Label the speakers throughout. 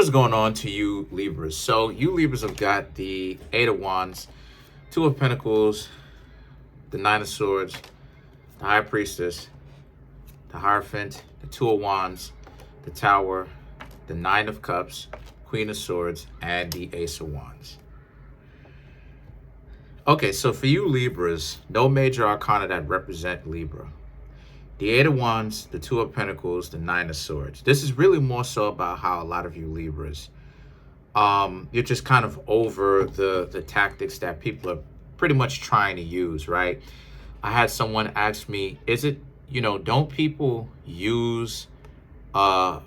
Speaker 1: What's going on to you Libras? So you Libras have got the Eight of Wands, Two of Pentacles, the Nine of Swords, the High Priestess, the Hierophant, the Two of Wands, the Tower, the Nine of Cups, Queen of Swords, and the Ace of Wands. Okay, so for you Libras, no major arcana that represent Libra. The Eight of Wands, the Two of Pentacles, the Nine of Swords. This is really more so about how a lot of you Libras, you're just kind of over the tactics that people are pretty much trying to use, right? I had someone ask me, is it, don't people use don't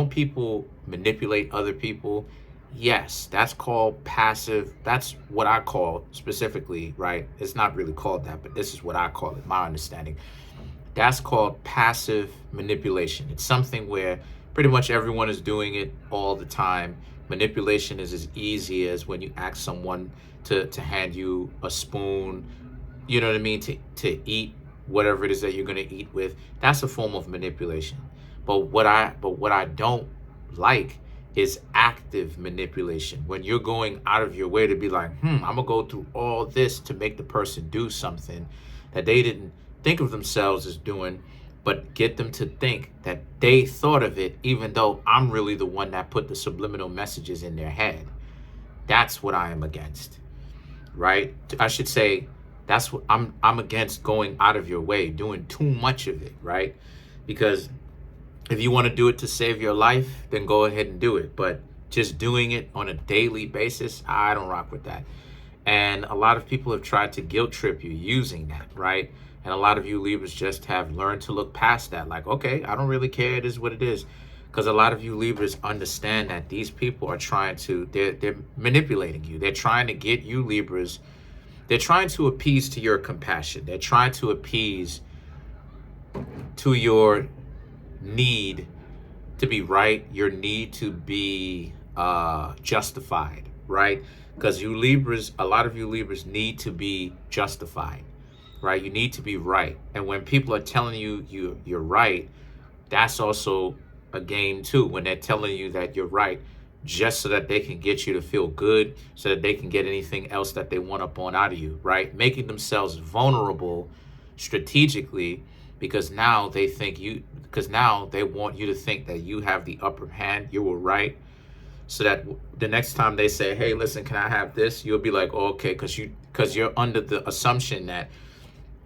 Speaker 1: people manipulate other people? Yes, that's called passive. That's what I call specifically, right? It's not really called that, but this is what I call it, my understanding. That's called passive manipulation. It's something where pretty much everyone is doing it all the time. Manipulation is as easy as when you ask someone to hand you a spoon, you know what I mean, to eat whatever it is that you're going to eat with. That's a form of manipulation. But what I don't like is active manipulation, when you're going out of your way to be like, I'm gonna go through all this to make the person do something that they didn't think of themselves as doing, but get them to think that they thought of it, even though I'm really the one that put the subliminal messages in their head. That's what I am against, right? I should say that's what I'm against, going out of your way, doing too much of it, right? Because if you want to do it to save your life, then go ahead and do it. But just doing it on a daily basis, I don't rock with that. And a lot of people have tried to guilt trip you using that, right? And a lot of you Libras just have learned to look past that. Like, okay, I don't really care. It is what it is. Because a lot of you Libras understand that these people are trying to, they're manipulating you. They're trying to get you Libras. They're trying to appease to your compassion. They're trying to appease to your need to be right, your need to be justified, right? Because you Libras, a lot of you Libras need to be justified, right? You need to be right. And when people are telling you you're right, that's also a game too, when they're telling you that you're right just so that they can get you to feel good, so that they can get anything else that they want up on out of you, right? Making themselves vulnerable strategically, because now they want you to think that you have the upper hand, you were right, so that the next time they say, hey, listen, can I have this? You'll be like, oh, okay, because you're under the assumption that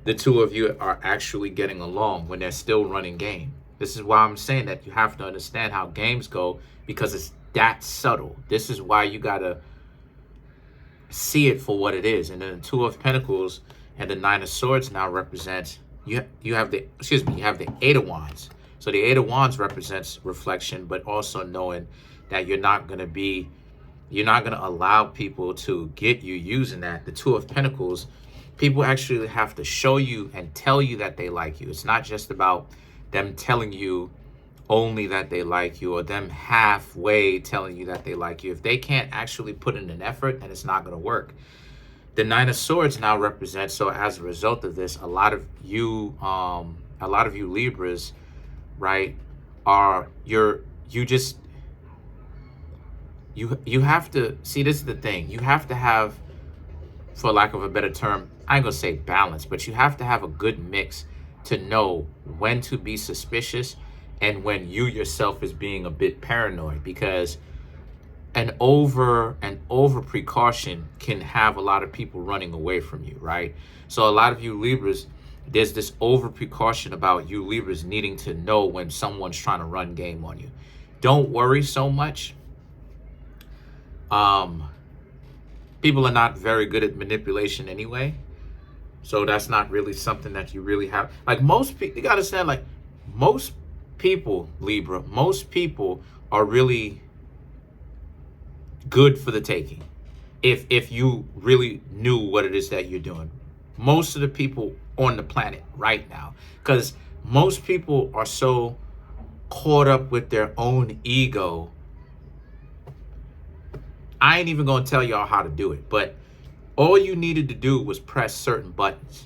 Speaker 1: the two of you are actually getting along when they're still running game. This is why I'm saying that you have to understand how games go, because it's that subtle. This is why you gotta see it for what it is. And then the Two of Pentacles and the Nine of Swords now represents, you have the Eight of Wands. So the Eight of Wands represents reflection, but also knowing that you're not going to allow people to get you using that. The Two of Pentacles, people actually have to show you and tell you that they like you. It's not just about them telling you only that they like you, or them halfway telling you that they like you. If they can't actually put in an effort, then it's not going to work. The Nine of Swords now represents, so as a result of this, a lot of you Libras, right, you have to see, this is the thing, you have to have, for lack of a better term, I ain't gonna say balance, but you have to have a good mix to know when to be suspicious and when you yourself is being a bit paranoid, because an over precaution can have a lot of people running away from you, right? So a lot of you Libras, there's this over precaution about you Libras needing to know when someone's trying to run game on you. Don't worry so much. People are not very good at manipulation anyway, so that's not really something that you really have. Like most people, you gotta understand, like most people, Libra, most people are really good for the taking if you really knew what it is that you're doing. Most of the people on the planet right now, because most people are so caught up with their own ego. I ain't even gonna tell y'all how to do it, but all you needed to do was press certain buttons.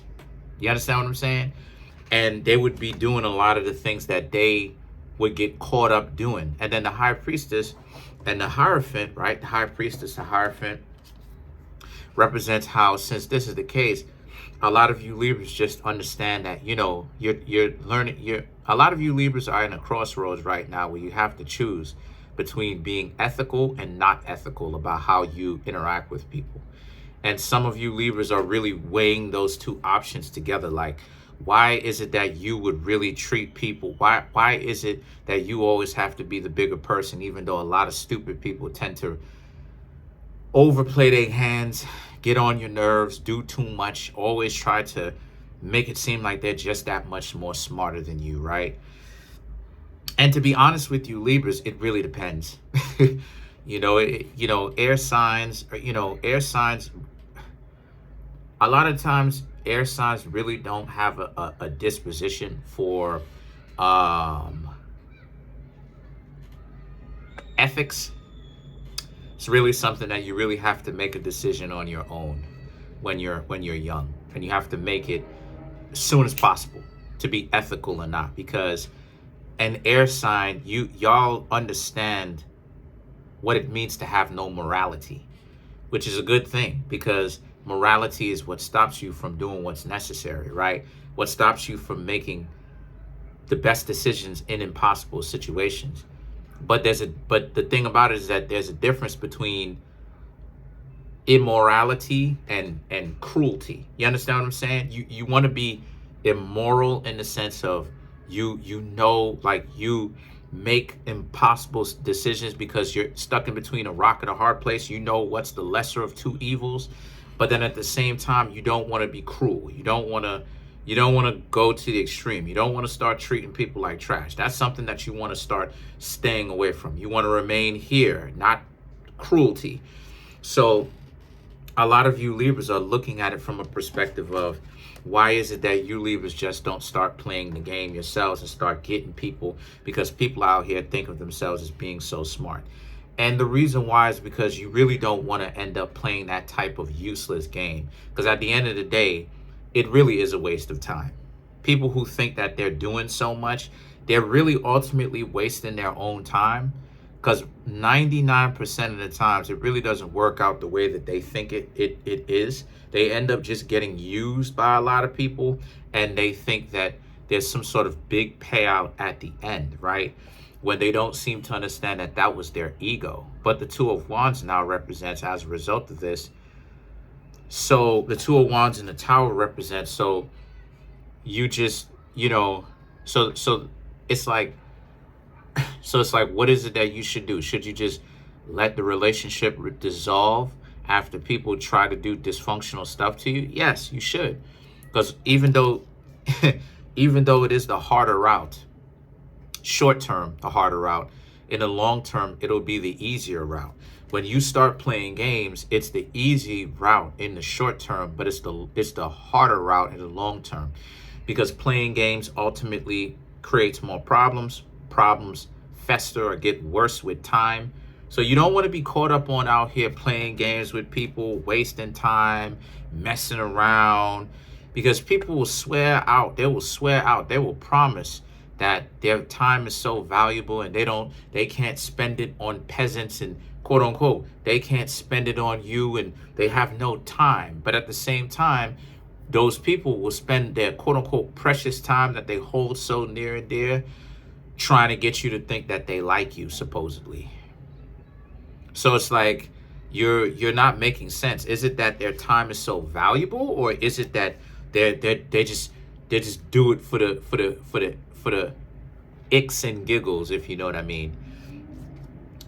Speaker 1: You understand what I'm saying? And they would be doing a lot of the things that they would get caught up doing. And then the high priestess and the Hierophant, right? The high priestess, the Hierophant represents how, since this is the case, a lot of you Libras just understand that, you know, you're learning, a lot of you Libras are in a crossroads right now where you have to choose between being ethical and not ethical about how you interact with people. And some of you Libras are really weighing those two options together. Like, why is it that you would really treat people? Why is it that you always have to be the bigger person, even though a lot of stupid people tend to overplay their hands, get on your nerves, do too much, always try to make it seem like they're just that much more smarter than you, right? And to be honest with you, Libras, it really depends. Air signs, air signs, a lot of times air signs really don't have a disposition for ethics. It's really something that you really have to make a decision on your own when you're young, and you have to make it as soon as possible to be ethical or not, because an air sign, y'all understand what it means to have no morality, which is a good thing, because morality is what stops you from doing what's necessary, right? What stops you from making the best decisions in impossible situations. But the thing about it is that there's a difference between immorality and cruelty. You understand what I'm saying? You want to be immoral in the sense of you make impossible decisions because you're stuck in between a rock and a hard place. You know what's the lesser of two evils, but then at the same time you don't want to be cruel. You don't want to go to the extreme. You don't want to start treating people like trash. That's something that you want to start staying away from. You want to remain here, not cruelty. So a lot of you Libras are looking at it from a perspective of, why is it that you Libras just don't start playing the game yourselves and start getting people, because people out here think of themselves as being so smart. And the reason why is because you really don't want to end up playing that type of useless game, because at the end of the day, it really is a waste of time. People who think that they're doing so much, they're really ultimately wasting their own time, because 99% of the times it really doesn't work out the way that they think it is. They end up just getting used by a lot of people, and they think that there's some sort of big payout at the end, right? When they don't seem to understand that that was their ego. But the Two of Wands now represents, as a result of this, so the Two of Wands in the Tower represents, so you just, so it's like, what is it that you should do? Should you just let the relationship dissolve after people try to do dysfunctional stuff to you? Yes, you should. Because even though it is the harder route, short term, the harder route, in the long term, it'll be the easier route. When you start playing games, it's the easy route in the short term, but it's the harder route in the long term, because playing games ultimately creates more problems. Problems fester or get worse with time. So you don't want to be caught up on out here playing games with people, wasting time, messing around, because people will swear out. They will promise that their time is so valuable, and they can't spend it on peasants and quote unquote, they can't spend it on you, and they have no time. But at the same time, those people will spend their quote unquote precious time that they hold so near and dear trying to get you to think that they like you, supposedly. So it's like you're not making sense. Is it that their time is so valuable, or is it that they just do it for the icks and giggles, if you know what I mean?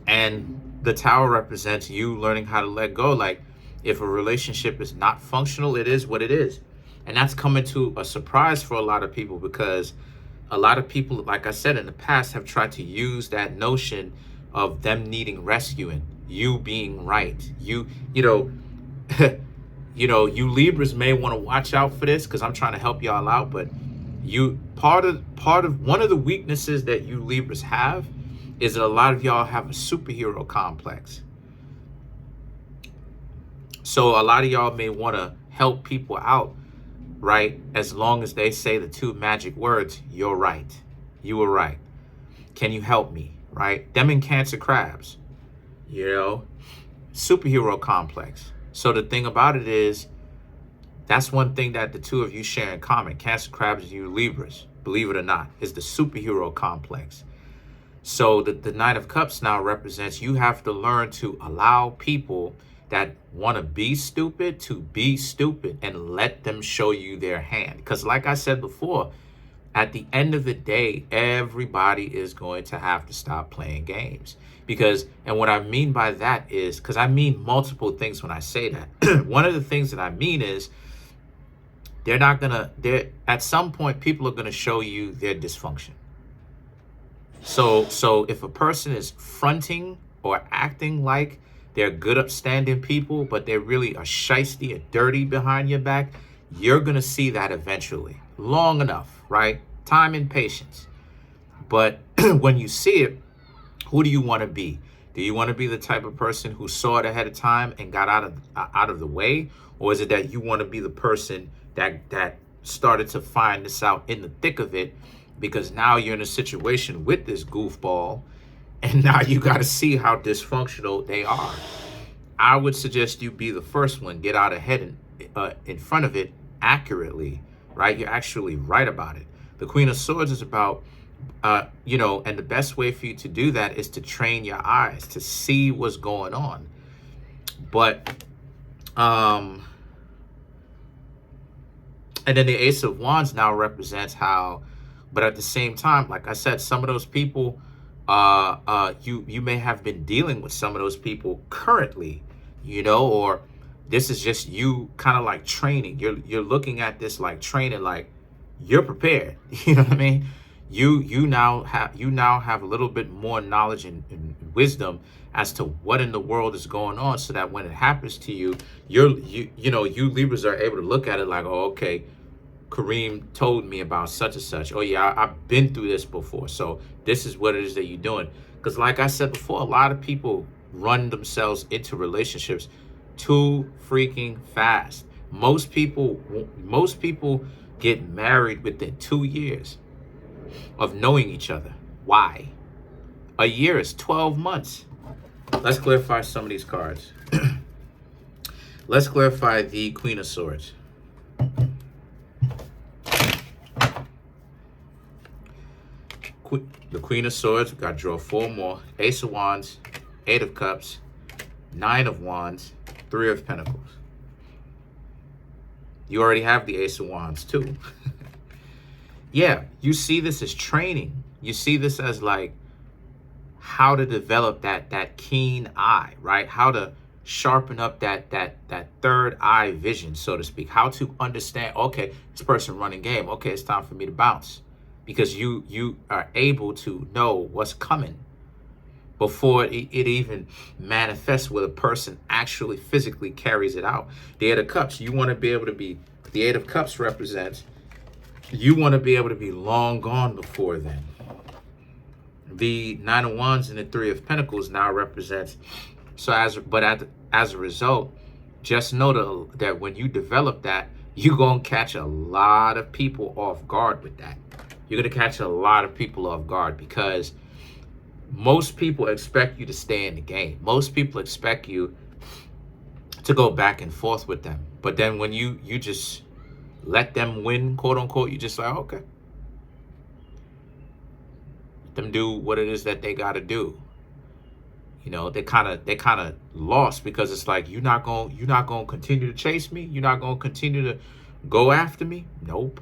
Speaker 1: And the Tower represents you learning how to let go. Like, if a relationship is not functional, it is what it is. And that's coming to a surprise for a lot of people, because a lot of people, like I said in the past, have tried to use that notion of them needing rescuing, you being right. You Libras may want to watch out for this, because I'm trying to help y'all out. But part of one of the weaknesses that you Libras have is that a lot of y'all have a superhero complex. So a lot of y'all may want to help people out, right? As long as they say the two magic words, you're right. You were right. Can you help me? Right? Them and Cancer crabs, you know, superhero complex. So the thing about it is, that's one thing that the two of you share in common. Cancer crabs and you Libras, believe it or not, is the superhero complex. So the Knight of Cups now represents you have to learn to allow people that want to be stupid to be stupid and let them show you their hand. Because like I said before, at the end of the day, everybody is going to have to stop playing games. Because, and what I mean by that is, because I mean multiple things when I say that. One of the things that I mean is, at some point, people are going to show you their dysfunction. So if a person is fronting or acting like they're good, upstanding people, but they really are shisty and dirty behind your back, you're going to see that eventually. Long enough, right? Time and patience. But when you see it, who do you want to be? Do you want to be the type of person who saw it ahead of time and got out of the way? Or is it that you want to be the person that started to find this out in the thick of it, because now you're in a situation with this goofball and now you got to see how dysfunctional they are? I would suggest you be the first one, get out ahead in front of it accurately, right? You're actually right about it. The Queen of Swords is about, you know, and the best way for you to do that is to train your eyes to see what's going on. But, and then the Ace of Wands now represents how, but at the same time, like I said, some of those people, you may have been dealing with some of those people currently, you know, or this is just you kind of like training. You're looking at this like training, like you're prepared. You know what I mean? You now have a little bit more knowledge and wisdom as to what in the world is going on, so that when it happens to you, you Libras are able to look at it like, oh, okay, Kareem told me about such and such. Oh yeah, I've been through this before. So this is what it is that you're doing. Because like I said before, a lot of people run themselves into relationships too freaking fast. Most people get married within 2 years of knowing each other. Why? A year is 12 months. Let's clarify some of these cards. Let's clarify the Queen of Swords. The Queen of Swords, we got to draw 4 more. Ace of Wands, 8 of Cups, 9 of Wands, 3 of Pentacles. You already have the Ace of Wands too. Yeah, you see this as training. You see this as like how to develop that keen eye, right? How to sharpen up that third eye vision, so to speak. How to understand, okay, this person running game. Okay, it's time for me to bounce. Because you are able to know what's coming before it even manifests, where the person actually physically carries it out. The 8 of Cups, you want to be able to be, the 8 of Cups represents, you want to be able to be long gone before then. The 9 of Wands and the 3 of Pentacles now represents, so as a result, just know that when you develop that, you're going to catch a lot of people off guard with that. You're going to catch a lot of people off guard, because most people expect you to stay in the game. Most people expect you to go back and forth with them. But then when you just let them win, quote unquote, you just like, okay, let them do what it is that they got to do. You know, they kind of lost, because it's like, you're not going to continue to chase me. You're not going to continue to go after me. Nope.